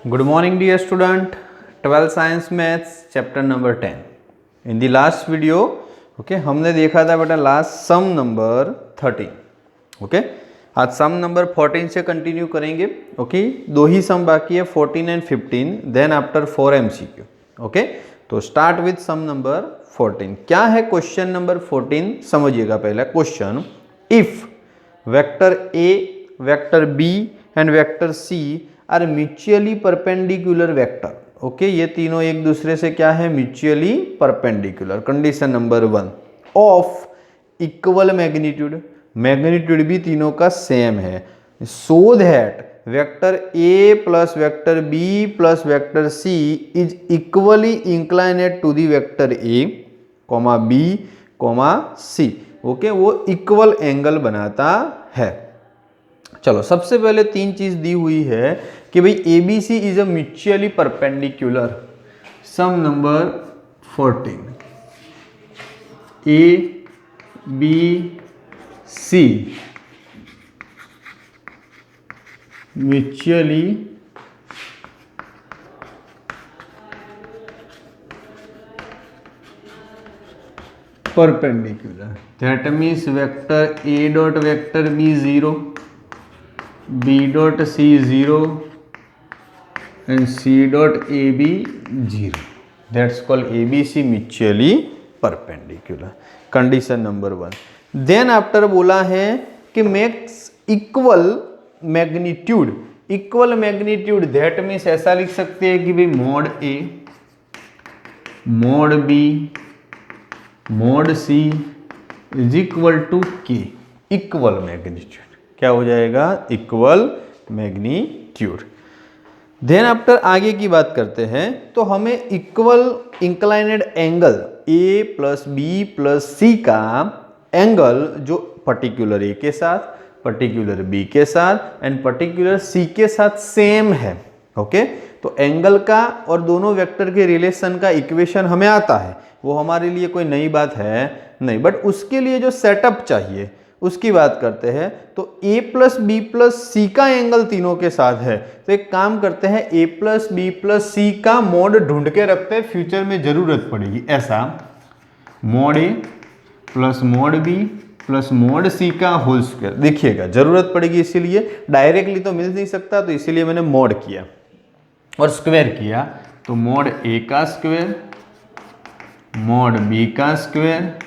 Good morning dear student, 12th science maths chapter number 10. In the last video, हमने देखा था बेटा last sum number 13. आज सम number 14 से कंटिन्यू करेंगे. दो ही सम बाकी है 14 एंड 15. Then after 4 MCQ. तो स्टार्ट विथ सम नंबर 14. क्या है क्वेश्चन नंबर 14? समझिएगा पहला question. If vector A, vector B and vector C are mutually perpendicular vector. ये तीनों एक दूसरे से क्या है? Mutually perpendicular. Condition number 1 of equal magnitude. Magnitude भी तीनों का सेम है. So that vector A plus vector B plus vector C is equally इंक्लाइनेड to the vector A comma B comma C. वो इक्वल एंगल बनाता है. चलो सबसे पहले तीन चीज दी हुई है कि भाई A B C is a mutually perpendicular. Sum number 14 A B C mutually perpendicular. That means vector A dot vector B 0, B dot C 0 and C dot AB 0. That's called ABC mutually perpendicular. Condition number 1. Then after बोला है कि makes equal magnitude. Equal magnitude that means ऐसा लिख सकते हैं कि भाई mod A, mod B, mod C is equal to K. Equal magnitude क्या हो जाएगा? Equal magnitude. देन आफ्टर आगे की बात करते हैं तो हमें equal inclined angle A plus B plus C का एंगल जो पर्टिकुलर ए के साथ, पर्टिकुलर बी के साथ एंड पर्टिकुलर सी के साथ सेम है. तो एंगल का और दोनों वेक्टर के रिलेशन का इक्वेशन हमें आता है. वो हमारे लिए कोई नई बात है नहीं, बट उसके लिए जो सेटअप चाहिए उसकी बात करते हैं. तो a plus B plus C का एंगल तीनों के साथ है. तो एक काम करते हैं, a plus B plus C का मोड ढूंढ के रखते हैं, फ्यूचर में जरूरत पड़ेगी. ऐसा mod a plus mod b plus mod C का होल स्क्वायर. देखिएगा जरूरत पड़ेगी, इसीलिए डायरेक्टली तो मिल नहीं सकता, तो इसीलिए मैंने मोड किया और स्क्वायर किया. तो मोड a का स्क्वायर, मोड b का स्क्वायर,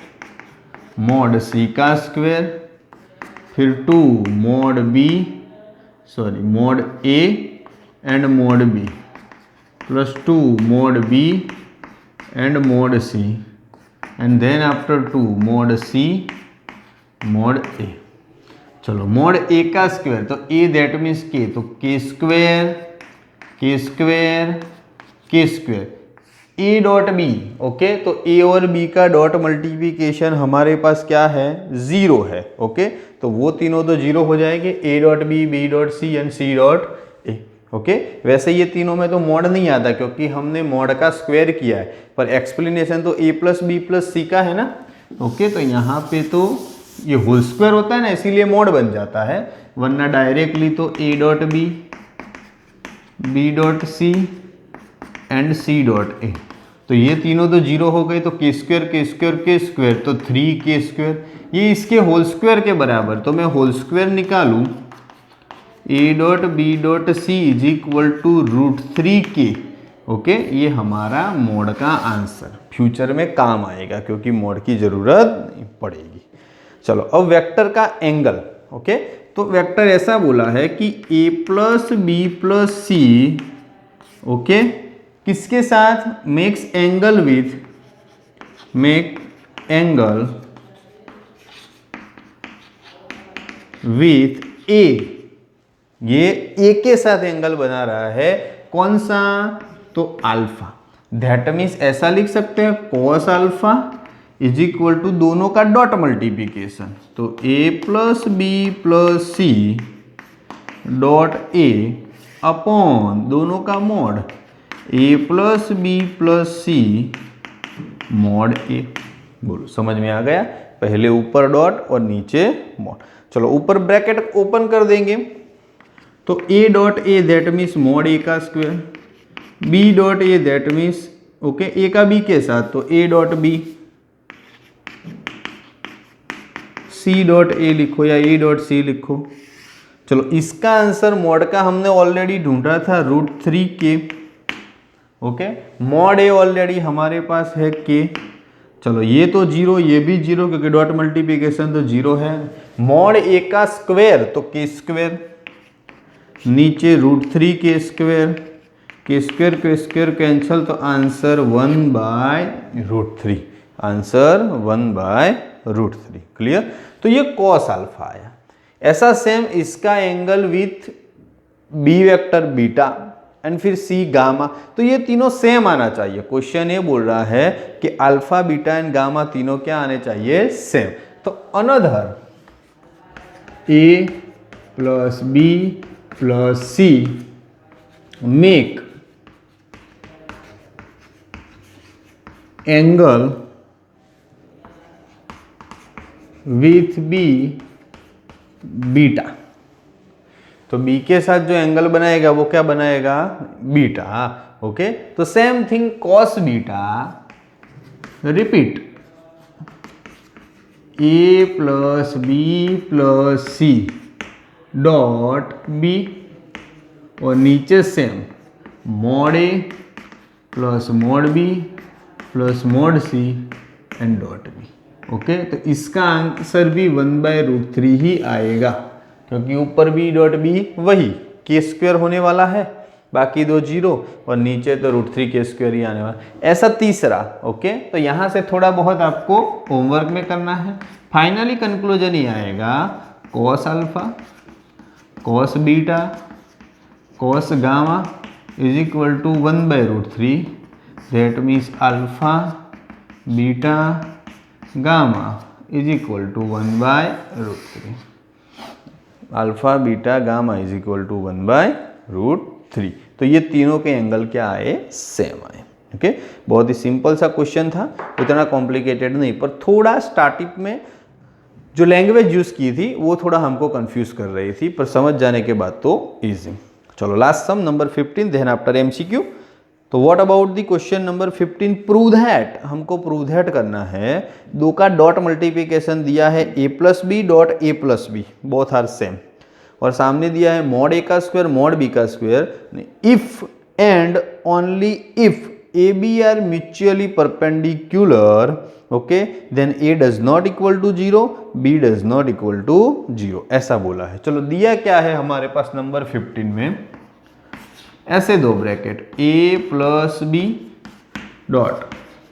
मोड c का स्क्वायर, फिर 2 mod a and mod b plus 2 mod b and mod c and then after 2 mod c mod a. चलो मोड a का स्क्वायर तो a that means k, तो k square के square के square A dot B. तो A और B का dot multiplication हमारे पास क्या है? 0 है. तो वो तीनों तो 0 हो जाएंगे, A dot B dot C and C dot A. वैसे ये तीनों में तो मॉड नहीं आता क्योंकि हमने मॉड का स्क्वायर किया है, पर एक्सप्लेनेशन तो ए प्लस बी प्लस सी का है ना. तो यहाँ पे तो ये होल स्क्वायर होता है ना, इसीलिए मॉड बन जाता है, वरना डायरेक्टली तो A dot B dot C and C dot A. तो ये तीनों तो 0 हो गए, तो के स्क्वायर के स्क्वायर के स्क्वायर तो 3 स्क्वायर, ये इसके होल स्क्वायर के बराबर. तो मैं होल स्क्वायर निकालूं, A dot B dot C is equal to √3k. ये हमारा मोड का आंसर फ्यूचर में काम आएगा क्योंकि मोड की जरूरत नहीं पड़ेगी. चलो अब वेक्टर का एंगल. तो वेक्टर ऐसा बोला है कि a प्लस बी प्लस सी किसके साथ? Make angle with a. ये a के साथ एंगल बना रहा है. कौन सा? तो अल्फा. दैट मीन्स ऐसा लिख सकते हैं cos alpha is equal to दोनों का डॉट मल्टीप्लिकेशन. तो a plus B plus C dot a upon दोनों का mod a plus B plus C mod a. बोलो समझ में आ गया? पहले ऊपर डॉट और नीचे मॉड. चलो ऊपर ब्रैकेट ओपन कर देंगे तो A dot A that means mod ए का square, B dot A that means okay A का बी के साथ तो A dot B, C dot A लिखो या ए डॉट सी लिखो। चलो इसका आंसर मॉड का हमने ऑलरेडी ढूंढा था √3k, ओके। मॉड ए ऑलरेडी हमारे पास है k। चलो ये तो जीरो, ये भी जीरो क्योंकि डॉट मल्टीप्लिकेशन तो जीरो है। मॉड ए का स्क्वायर तो k स्क्वायर, नीचे √3k स्क्वायर, k स्क्वायर के स्क्वायर कैंसल तो आंसर 1/√3, आंसर 1/√3। क्लियर? तो ये कॉस अल्फा आया। ऐसा सेम इसका angle with b vector beta and फिर सी गामा, तो ये तीनों सेम आना चाहिए। क्वेश्चन ये बोल रहा है कि अल्फा बीटा एंड गामा तीनों क्या आने चाहिए? सेम। तो another A plus B plus C make angle with B beta. तो बी के साथ जो एंगल बनाएगा वो क्या बनाएगा? बीटा। ओके, तो same thing cos beta, repeat A plus B plus C dot B, और नीचे same mod A plus mod B plus mod C and dot B. Okay, तो इसका आंसर भी 1/√3 ही आएगा क्योंकि ऊपर बी डॉट बी वही के स्क्वायर होने वाला है, बाकी दो जीरो, और नीचे तो √3k² ही आने वाला। ऐसा तीसरा। ओके, तो यहाँ से थोड़ा बहुत आपको होमवर्क में करना है। फाइनली कंक्लूजन ही आएगा cos alpha cos beta cos gamma is equal to 1/√3, that means alpha beta gamma is equal to 1/√3। Alpha beta gamma is equal to 1/√3। तो ये तीनों के एंगल क्या आए? सेम आए। ओके, बहुत ही सिंपल सा क्वेश्चन था, उतना कॉम्प्लिकेटेड नहीं, पर थोड़ा स्टार्टिंग में जो लैंग्वेज यूज की थी वो थोड़ा हमको कंफ्यूज कर रही थी, पर समझ जाने के बाद तो इजी। चलो last sum number 15, then after MCQ। तो what about the question number 15? Prove that, हमको प्रूव दैट करना है। दो का डॉट मल्टीप्लिकेशन दिया है a plus b dot a plus b, both are same, और सामने दिया है मॉड ए का स्क्वायर मॉड बी का square. If and only if a b are mutually perpendicular, okay, then a does not equal to 0, b does not equal to 0, ऐसा बोला है। चलो दिया क्या है हमारे पास नंबर 15 में, ऐसे दो bracket a plus b dot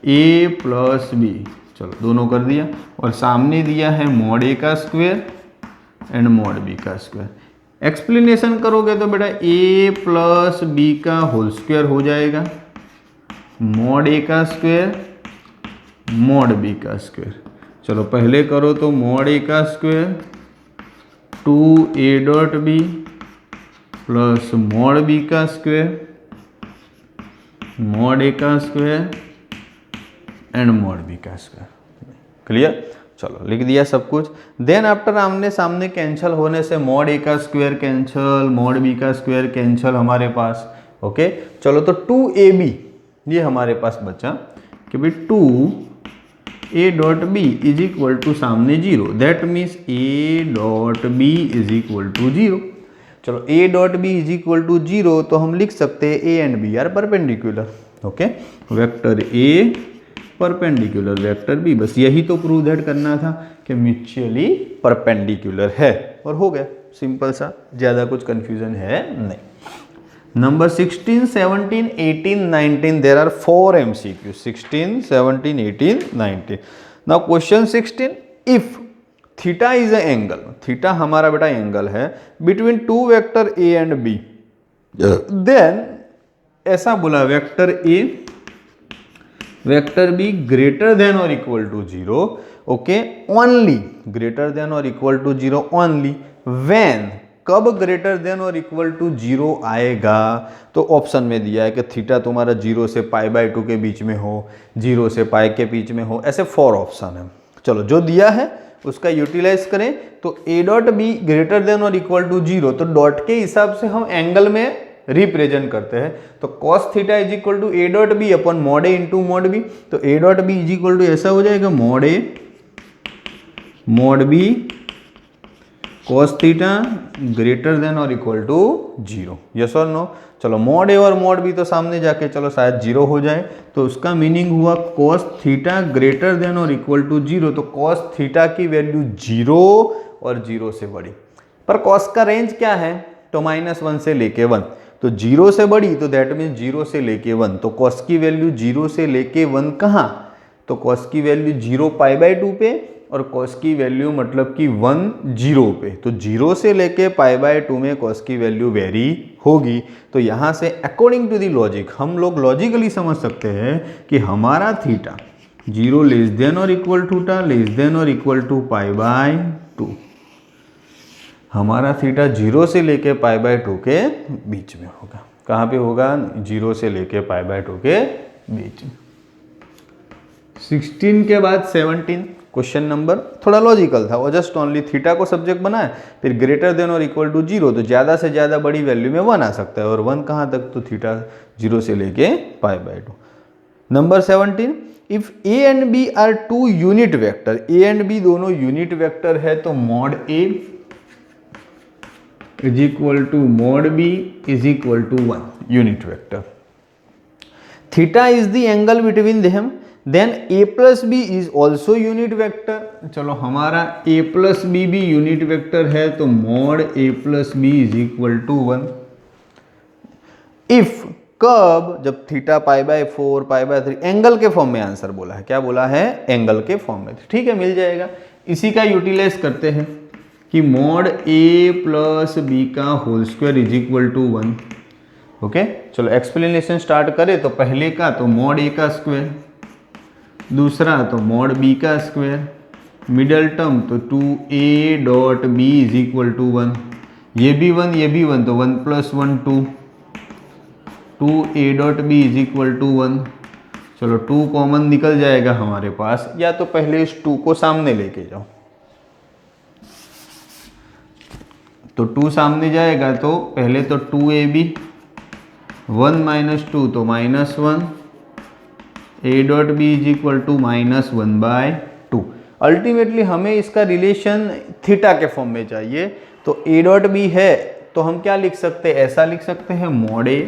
a plus b, चलो दोनों कर दिया, और सामने दिया है मॉड ए का स्क्वायर एंड मॉड बी का स्क्वायर। एक्सप्लेनेशन करोगे तो बेटा a प्लस बी का होल स्क्वायर हो जाएगा, मॉड ए का स्क्वायर मॉड बी का स्क्वायर। चलो पहले करो तो मॉड ए का square 2a dot b plus mod b का स्क्वायर मॉड ए का स्क्वायर एंड मॉड बी का स्क्वायर। क्लियर? चलो लिख दिया सब कुछ। देन आफ्टर आमने सामने कैंसिल होने से मॉड ए का स्क्वायर कैंसिल, मॉड बी का स्क्वायर कैंसिल हमारे पास। ओके, चलो तो 2ab ये हमारे पास बचा कि भाई 2a dot B is equal to सामने 0, that means a dot B is equal to 0। चलो a dot B is equal to 0 तो हम लिख सकते हैं a and b are perpendicular. Okay, vector a perpendicular vector b, बस यही तो प्रूव दैट करना था कि म्यूचुअली परपेंडिकुलर है, और हो गया सिंपल सा, ज़्यादा कुछ कंफ्यूजन है नहीं। Number 16, 17, 18, 19, there are 4 MCQ, 16, 17, 18, 19। Now question 16, if theta is a angle, theta हमारा बेटा एंगल है between two vector a and b, then ऐसा बोला vector a vector b greater than और equal to 0, okay, only greater than और equal to 0 only when, कब greater than और equal to 0 आएगा? तो ऑप्शन में दिया है कि थीटा तुम्हारा 0 से π/2 के बीच में हो, 0 से π के बीच में हो, ऐसे 4 ऑप्शन है। चलो जो दिया है उसका यूटिलाइज करें तो A dot be greater than और इक्वल टू 0, तो डॉट के हिसाब से हम एंगल में रिप्रेजेंट करते हैं। तो cos theta is equal to A dot B upon mod A into mod B. तो A dot B is equal to ऐसा हो जाएगा मॉड ए mod B cos theta greater than और इक्वल टू 0। यस और no? चलो mod A और mod B तो सामने जाके चलो शायद 0 हो जाए, तो उसका मीनिंग हुआ कॉस थीटा ग्रेटर देन और इक्वल टू 0। तो कॉस थीटा की वैल्यू 0 और 0 से बड़ी, पर कॉस का रेंज क्या है? तो -1 से लेके 1, तो 0 से बड़ी तो दैट मीन्स 0 से लेके 1। तो कॉस की वैल्यू 0 से लेके 1 कहाँ? तो कॉस की वैल्यू 0 π/2 पे और कॉस की वैल्यू मतलब कि 1 0 पे। तो 0 से लेके π/2 में कॉस की वैल्यू वेरी होगी। तो यहाँ से अकॉर्डिंग टू द लॉजिक हम लोग लॉजिकली समझ सकते हैं कि हमारा थीटा 0 लेस देन और इक्वल टू टा लेस देन और इक्वल टू π/2, हमारा थीटा 0 से लेके π/2 के बीच में होगा। कहाँ पे होगा? 0 से लेके π/2 के बीच में। 16 के बाद 17 क्वेश्चन नंबर थोड़ा लॉजिकल था, वो जस्ट ओनली थीटा को सब्जेक्ट बनाया, फिर ग्रेटर देन और इक्वल टू 0, तो ज़्यादा से ज़्यादा बड़ी वैल्यू में 1 आ सकता है, और 1 कहाँ तक? तो थीटा 0 से लेके π/2। Number 17, if A and B are 2 unit vector, A and B दोनों यूनिट वेक्टर है, तो mod A is equal to mod B is equal to 1 unit vector. Theta is the angle between them, then a plus B is also unit vector. चलो हमारा a plus B भी unit vector है, तो mod a plus B is equal to 1। If कब? जब theta π/4 π/3, angle के form में answer बोला है। क्या बोला है? एंगल के फॉर्म में। ठीक है, मिल जाएगा। इसी का यूटिलाइज करते हैं कि मॉड a प्लस बी का whole square is equal to 1। Okay, चलो एक्सप्लेनेशन स्टार्ट करें। तो पहले का तो मॉड a का स्क्वायर, दूसरा तो मॉड बी का स्क्वायर, मिडल टर्म तो 2a dot B is equal to 1, ये भी 1 ये भी 1, तो 1 + 1 2, 2a dot B is equal to 1। चलो 2 कॉमन निकल जाएगा हमारे पास, या तो पहले इस 2 को सामने लेके जाओ, तो 2 सामने जाएगा तो पहले तो 2ab, 1 - 2 तो -1, a dot B is equal to -1/2। Ultimately हमें इसका रिलेशन थीटा के फॉर्म में चाहिए, तो a डॉट बी है तो हम क्या लिख सकते हैं? ऐसा लिख सकते हैं mod a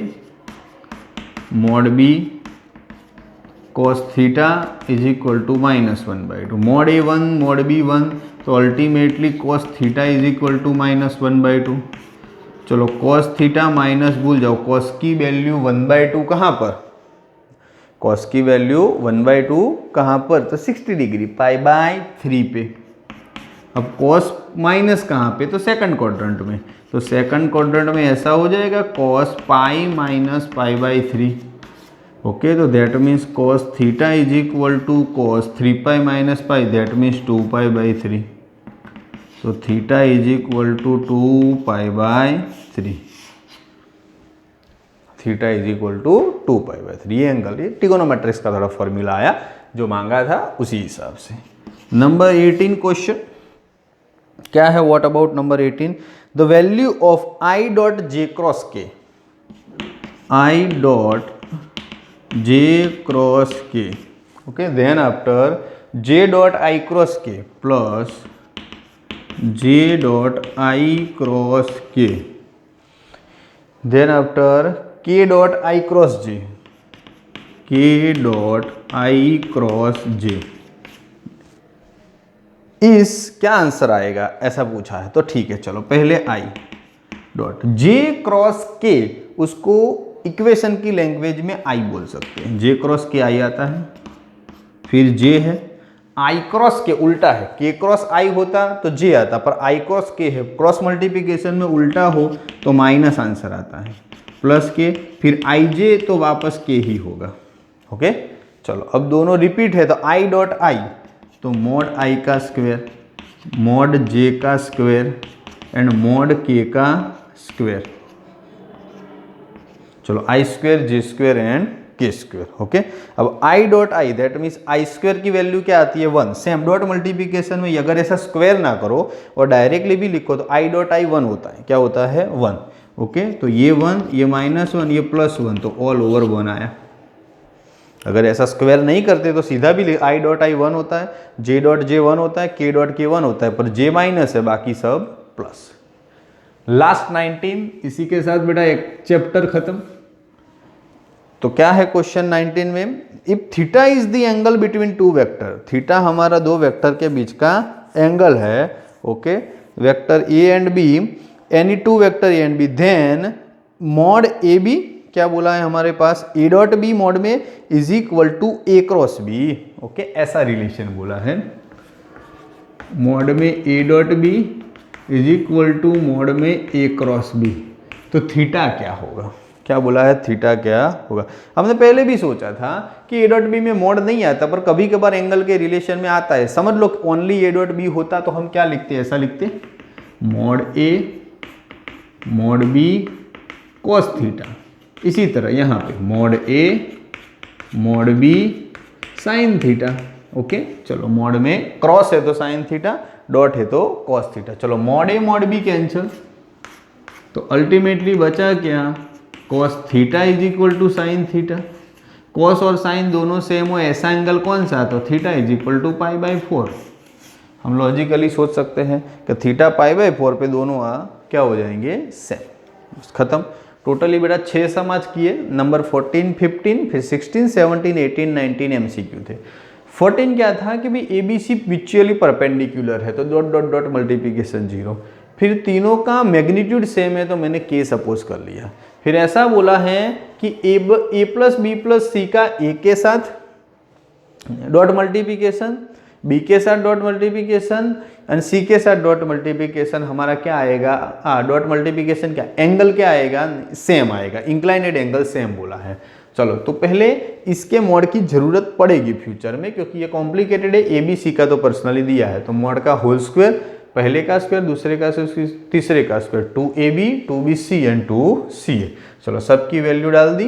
mod b cos theta is equal to -1/2। Mod a 1 mod b 1, तो ultimately cos theta is equal to -1/2। चलो cos थीटा माइनस भूल जाओ, cos की वैल्यू 1/2 कहाँ पर? cos की वैल्यू 1/2 कहाँ पर? तो 60 डिग्री π/3 पे। अब cos माइनस कहाँ पे? तो सेकंड क्वाड्रेंट में, तो सेकंड क्वाड्रेंट में ऐसा हो जाएगा cos π - π/3। ओके, तो that means cos theta is equal to cos 3π - π, that means 2π/3। तो theta is equal to 2π/3, theta is equal to 2π/3। ये एंगल, ये ट्रिगोनोमेट्रिक्स का थोड़ा फॉर्मूला आया जो मांगा था उसी हिसाब से। नंबर 18 क्वेश्चन क्या है? What about number 18? The value of i dot j cross K, i dot j cross K, okay, then after j dot i cross K plus j dot i cross K, then after k dot i cross j, k dot i cross j, इस क्या answer आएगा ऐसा पूछा है। तो ठीक है, चलो पहले i dot j cross k, उसको इक्वेशन की लैंग्वेज में i बोल सकते हैं। j क्रॉस k i आता है, फिर j है, i क्रॉस k उल्टा है, k क्रॉस i होता तो j आता, पर i क्रॉस k है, क्रॉस मल्टीप्लिकेशन में उल्टा हो तो माइनस आंसर आता है, प्लस के, फिर आई जे तो वापस के ही होगा। ओके, चलो अब दोनों रिपीट है, तो आई डॉट आई, तो मॉड आई का स्क्वायर, मॉड जे का स्क्वायर एंड मॉड के का स्क्वायर। चलो आई स्क्वायर जे स्क्वायर एंड के स्क्वायर। ओके, अब I dot I that means I square की वैल्यू क्या आती है 1। सेम डॉट मल्टीप्लिकेशन में अगर ऐसा स्क्वायर ना करो और डायरेक्टली भी लिखो तो आई डॉट आई 1 होता है, क्या होता है 1। ओके, तो ये 1, ये -1, ये +1, तो ऑल ओवर 1 आया। अगर ऐसा स्क्वायर नहीं करते तो सीधा भी आई डॉट आई 1 होता है, जे डॉट जे 1 होता है, के डॉट के 1 होता है, पर जे माइनस है, बाकी सब प्लस। लास्ट 19, इसी के साथ बेटा एक चैप्टर खत्म। तो क्या है क्वेश्चन 19 में, if theta is the angle between two vector, theta हमारा दो वेक्टर के बीच का एंगल है। Okay, vector A and b, any two vector A and b, then mod a b क्या बोला है हमारे पास, ए डॉट बी मॉड में is equal to a cross b. Okay, ऐसा रिलेशन बोला है, मॉड में a dot B is equal to mod में ए क्रॉस बी। तो थीटा क्या होगा, क्या बोला है, थीटा क्या होगा। हमने पहले भी सोचा था कि ए डॉट बी में मॉड नहीं आता, पर कभी कभार एंगल के रिलेशन में आता है। समझ लो ओनली ए डॉट बी होता तो हम क्या लिखते, ऐसा लिखते, मॉड ए मॉड बी कॉस थीटा। इसी तरह यहाँ पे मॉड ए mod B sine theta. Okay, चलो मॉड में क्रॉस है तो साइन थीटा, डॉट है तो कॉस थीटा। चलो मॉड ए मॉड बी कैंसिल, तो अल्टीमेटली बचा क्या, cos theta is equal to sine theta. Cos और साइन दोनों सेम हो, ऐसा एंगल कौन सा, तो थीटा इज इक्वल टू π/4। हम लॉजिकली सोच सकते हैं कि थीटा π/4 पे दोनों क्या हो जाएंगे, सेम। खत्म। टोटली बेटा 6 सम आज किए, नंबर 14, 15, फिर 16, 17, 18, 19 एमसीक्यू थे। 14 क्या था कि भाई ABC म्यूचुअली परपेंडिकुलर है, तो डॉट डॉट डॉट मल्टीप्लिकेशन 0। फिर तीनों का मैग्नीट्यूड सेम है तो मैंने K सपोज कर लिया। फिर ऐसा बोला है कि A plus B plus C का A के साथ डॉट मल्टीप्लिकेशन, B के साथ डॉट मल्टीप्लिकेशन एंड C के साथ डॉट मल्टीप्लिकेशन, हमारा क्या आएगा, डॉट मल्टीप्लिकेशन क्या, एंगल क्या आएगा, सेम आएगा, इंक्लाइनेड एंगल सेम बोला है। चलो, तो पहले इसके मॉड की जरूरत पड़ेगी फ्यूचर में, क्योंकि ये कॉम्प्लिकेटेड है। ABC का तो पर्सनली दिया है, तो मॉड का होल स्क्वायर, पहले का स्क्वायर, दूसरे का स्क्वायर, तीसरे का square, 2AB 2BC and 2CA। चलो, सबकी वैल्यू डाल दी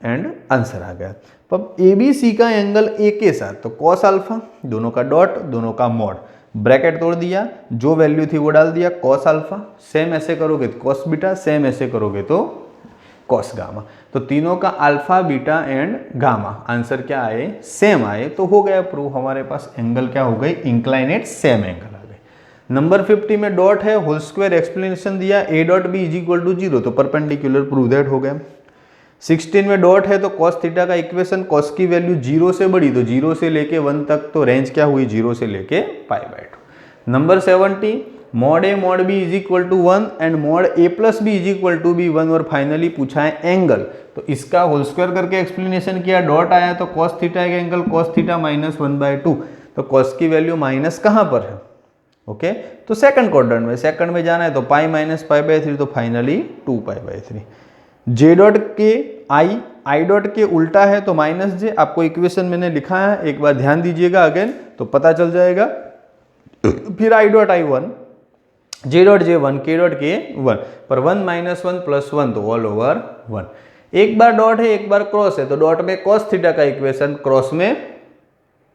एंड आंसर आ गया। अब ABC का एंगल A के साथ, तो कॉस अल्फा, दोनों का डॉट, दोनों का मॉड, ब्रैकेट तोड़ दिया, जो वैल्यू थी वो डाल दिया, कॉस अल्फा। सेम ऐसे करोगे तो कॉस बीटा, सेम ऐसे करोगे तो कॉस गामा। तो तीनों का alpha beta and gamma answer क्या आए, सेम आए, तो हो गया प्रूव। हमारे पास एंगल क्या हो गई, इंक्लाइनेट सेम एंगल आ गए। नंबर 50 में डॉट है, होल स्क्वायर एक्सप्लेनेशन दिया, a dot B is equal to 0, तो परपेंडिकुलर प्रूव दैट हो गया। 16 में डॉट है तो कॉस थीटा का इक्वेशन, कॉस की वैल्यू 0 से बड़ी, तो 0 से लेके 1 तक, तो रेंज क्या हुई, 0 से लेके π/2। Number 70, mod A mod B is equal to 1 and mod A plus B is equal to b 1, और फाइनली पूछा है एंगल, तो इसका होल स्क्वायर करके एक्सप्लेनेशन किया, डॉट आया तो कॉस थीटा का एंगल कॉस थीटा -1/2, तो कॉस की वैल्यू माइनस कहाँ पर है, ओके, तो सेकंड क्वाड्रेंट में, सेकंड में जाना है तो पाई माइनस π/3, तो फाइनली 2π/3। जे डॉट के आई डॉट के उल्टा है तो -j, आपको इक्वेशन मैंने लिखा है, एक बार ध्यान दीजिएगा अगेन तो पता चल जाएगा। फिर I dot I 1, J dot J 1, के डॉट के 1, पर 1 - 1 + 1 तो ऑल ओवर 1। एक बार डॉट है, एक बार क्रॉस है, तो डॉट में कॉस थीटा का इक्वेशन, क्रॉस में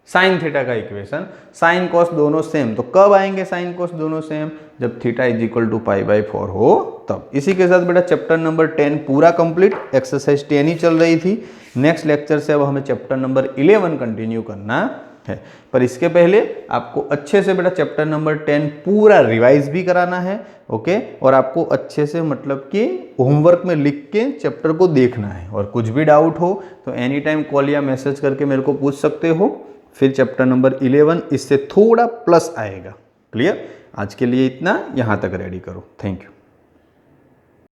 साइन थीटा का इक्वेशन, साइन कॉस दोनों सेम, तो कब आएंगे साइन कॉस दोनों सेम, जब थीटा इज इक्वल टू π/4 हो तब। इसी के साथ बेटा चैप्टर नंबर 10 पूरा कंप्लीट, एक्सरसाइज 10 ही चल रही थी। नेक्स्ट लेक्चर से अब हमें चैप्टर नंबर 11 कंटिन्यू करना है, पर इसके पहले आपको अच्छे से बेटा चैप्टर नंबर 10 पूरा रिवाइज भी कराना है, ओके, और आपको अच्छे से मतलब कि होमवर्क में लिख के चैप्टर को देखना है, और कुछ भी डाउट हो तो एनी टाइम कॉल या मैसेज करके मेरे को पूछ सकते हो। फिर चैप्टर नंबर 11 इससे थोड़ा प्लस आएगा। क्लियर? आज के लिए इतना, यहाँ तक रेडी करो। Thank you.